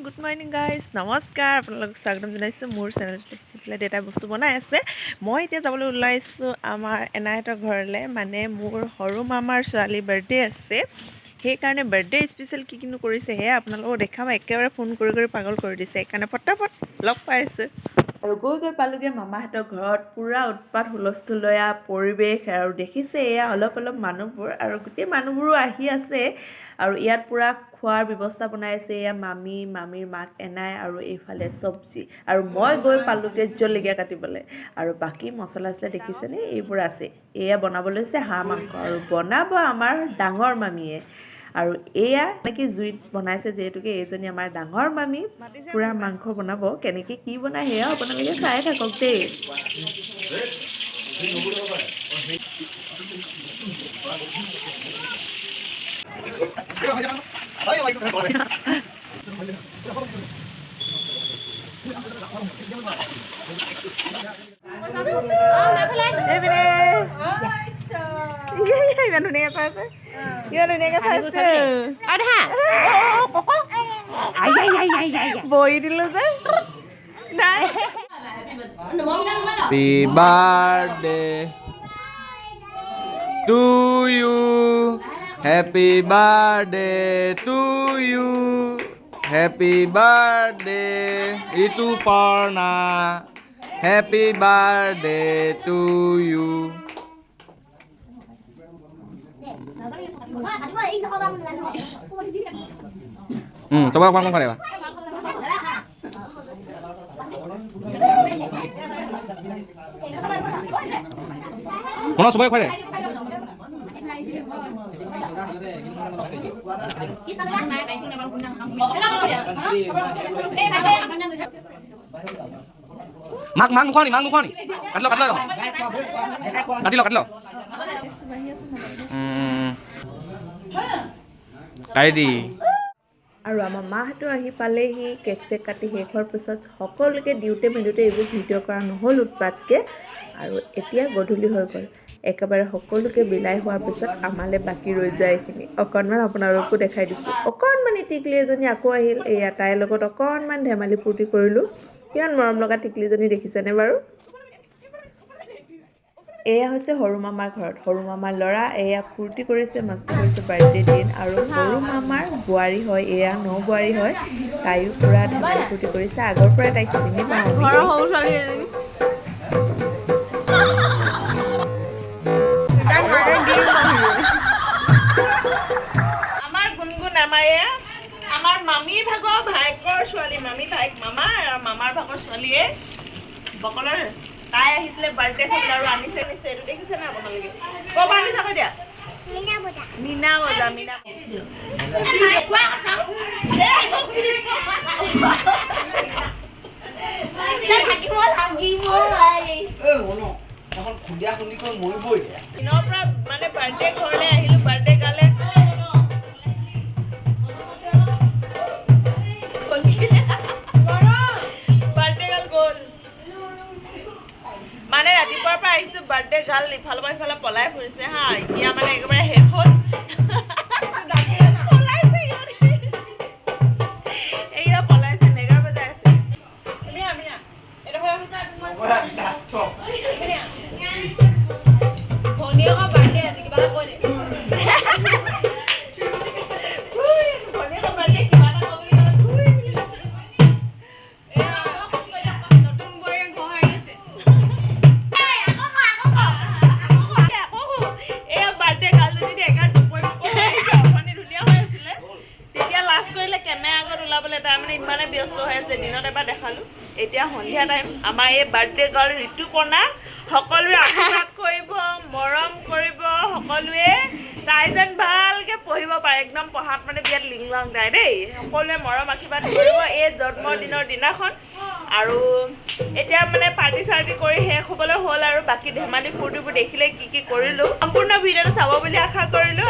Good morning guys, নমস্কাৰ। আপোনালোকক স্বাগতম জনাইছোঁ মোৰ চেনেলটোত। সেইফালে দেউতাই বস্তু বনাই আছে। মই এতিয়া যাবলৈ ওলাইছোঁ আমাৰ এনাইহঁতৰ ঘৰলৈ। মানে মোৰ সৰু মামাৰ ছোৱালীৰ বাৰ্থডে আছে, সেইকাৰণে বাৰ্থডে স্পেচিয়েল কি কিনো কৰিছে সেয়া আপোনালোকক দেখাম। একেবাৰে ফোন কৰি কৰি পাগল কৰি দিছে, সেইকাৰণে পটাপট লগ পাই আছোঁ। আৰু গৈ পালোগৈ মামাহঁতৰ ঘৰত। পূৰা উৎপাত হুলস্থুলীয়া পৰিৱেশ আৰু দেখিছে এয়া অলপ মানুহবোৰ, আৰু গোটেই মানুহবোৰো আহি আছে। আৰু ইয়াত পূৰা খোৱাৰ ব্যৱস্থা বনাই আছে। এয়া মামীৰ মাক এনাই, আৰু এইফালে চব্জি। আৰু মই গৈ পালোগৈ জলকীয়া কাটিবলৈ। আৰু বাকী মছলা চছলা দেখিছেনে, এইবোৰ আছে। এয়া বনাব লৈছে হাঁহ মাংস, আৰু বনাব আমাৰ ডাঙৰ মামীয়ে। আৰু এয়া এনেকৈ জুইত বনাইছে, যিহেতুকে এইজনী আমাৰ ডাঙৰ মামী পূৰা মাংস বনাব। কেনেকৈ কি বনাই সেয়া আপোনালোকে চাই থাকক দেই। ইমান ধুনীয়াকৈ চাই আছে, ইমান ধুনীয়াকৈ চাইছে। বহি দিলোঁ যে নাই। Happy birthday to you. Happy birthday to you. Happy birthday Ritu Parna. Happy birthday to you. Coba ngomong kali ya. Mana sebaik kali? Mang nukhani. Kadlo. Kadlo. Kaidi. আৰু আমাৰ মাহঁতো আহি পালেহি। কেক চেক কাটি শেষ হোৱাৰ পিছত সকলোকে দিওঁতে মেলোঁতে এইবোৰ ভিডিঅ' কৰা নহ'ল উৎপাতকৈ। আৰু এতিয়া গধূলি হৈ গ'ল। একেবাৰে সকলোকে বিলাই হোৱাৰ পিছত আমালৈ বাকী ৰৈ যায় এইখিনি। অকণমান আপোনালোকো দেখাই দিছোঁ। অকণমান টিকলি এজনী আকৌ আহিল। এয়া তাইৰ লগত অকণমান ধেমালি ফূৰ্তি কৰিলোঁ। কিমান মৰম লগা টিকলিজনী দেখিছেনে বাৰু? এয়া হৈছে সৰু মামাৰ ঘৰত। সৰু মামাৰ ল'ৰা এয়া ফূৰ্তি কৰিছে, মস্তি কৰিছে বাৰ্থডে দিন। আৰু সৰু মামাৰ বোৱাৰী হয়, এয়া বোৱাৰী হয়। তাইও পূৰা ধেমালি ফূৰ্তি কৰিছে। আগৰ পৰাই তাইক চিনি পাওঁ। আমাৰ গুণগুণ আমাৰ মামীৰ ভাগৰ ভায়েকৰ ছোৱালী। মামাৰ ভাগৰ ছোৱালীয়ে বকলৰ তাই আহিছিলে বাৰ্থডে খাবলৈ, আৰু আনিছে এইটো দেখিছে না আপোনালোকে? ক'ৰ পৰা আনিছে আকৌ দিয়া? মীনা বজাৰ। দিনৰ পৰা মানে বাৰ্থডে ঘৰলৈ আহিলোঁ, বাৰ্থডে গালে গ'ল। মানে ৰাতিপুৱাৰ পৰা আহিছোঁ, বাৰ্থডে গাল ইফালৰ পৰা ইফালে পলাই ফুৰিছে হা। এতিয়া মানে একেবাৰে শেষ হ'ল। এইয়া পলাইছে, নেগা বজাই আছে। ভনীয়েকৰ বাৰ্থডে আজি, কিবা এটা কৈ দে। ইমানে ব্যস্ত হৈ আছিলে, দিনত এবাৰ দেখালোঁ। এতিয়া সন্ধিয়া টাইম আমাৰ এই বাৰ্থডে গাৰ্ল ঋতুপৰ্ণা সকলোৱে আশীৰ্বাদ কৰিব, মৰম কৰিব সকলোৱে। তাই যেন ভালকৈ পঢ়িব পাৰে, একদম পঢ়াত মানে বিৰাট লিংলং তাই দেই। সকলোৱে মৰম আশীৰ্বাদ কৰিব এই জন্মদিনৰ দিনাখন। আৰু এতিয়া মানে পাৰ্টি চাৰ্টি কৰি শেষ হ'বলৈ হ'ল। আৰু বাকী ধেমালি ফূৰ্তিবোৰ দেখিলে কি কৰিলোঁ, সম্পূৰ্ণ ভিডিঅ'টো চাব বুলি আশা কৰিলোঁ।